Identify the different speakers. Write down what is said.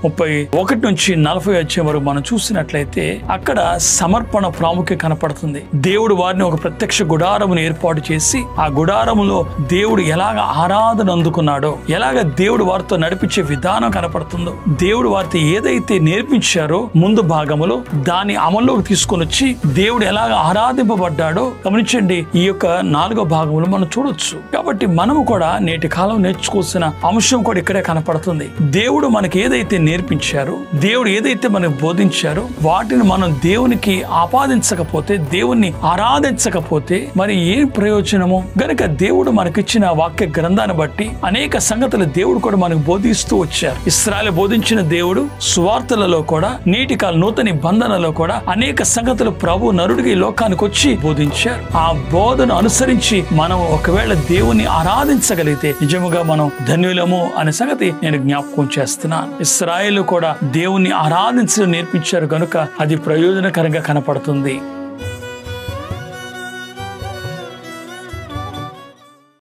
Speaker 1: 31 నుంచి 40 వచ్చే వరకు మనం చూసినట్లయితే అక్కడ సమర్పణ ప్రాముఖ్యం కనపడుతుంది. దేవుడు వారిని ఒక ప్రత్యక్ష గుడారమును ఏర్పాటు చేసి ఆ గుడారములో దేవుడు ఎలాగ ఆరాధన అందుకున్నాడో, ఎలాగ దేవుడు వారితో నడిపించే విధానం కనపడుతుందో, దేవుడు వారితో ఏదైతే నేర్పించారో ముందు భాగములో దాన్ని అమల్లోకి తీసుకొని వచ్చి దేవుడు ఎలాగ ఆరాధింపబడ్డాడో గమనించండి. ఈ యొక్క 4వ భాగంలో మనం చూడొచ్చు. కాబట్టి మనము కూడా నేటి కాలం నేర్చుకోవాల్సిన అంశం కూడా ఇక్కడే కనపడుతుంది. దేవుడు మనకి ఏదైతే నేర్పించారో, దేవుడు ఏదైతే మనకు బోధించారో వాటిని మనం దేవునికి ఆపాదించకపోతే, దేవుణ్ణి ఆరాధించకపోతే మరి ఏం ప్రయోజనము? గనుక దేవుడు మనకిచ్చిన వాక్య గ్రంథాన్ని బట్టి అనేక సంగతులు దేవుడు కూడా మనకు బోధిస్తూ వచ్చారు. ఇశ్రాయేలు బోధించిన దేవుడు సువార్తలలో కూడా, నేటి కాల నూతన నిబంధనలో కూడా అనేక సంగతులు ప్రభు నరుడికి ఈ లోకానికి వచ్చి బోధించారు. ఆ బోధను అనుసరించి మనం ఒకవేళ దేవుని ఆరాధించగలిగితే నిజముగా మనం ధన్యులము అనే సంగతి నేను జ్ఞాపకం చేస్తున్నాను. ఇశ్రాయేలు కూడా దేవుని ఆరాధించడం నేర్పించారు కనుక అది ప్రయోజనకరంగా కనపడుతుంది.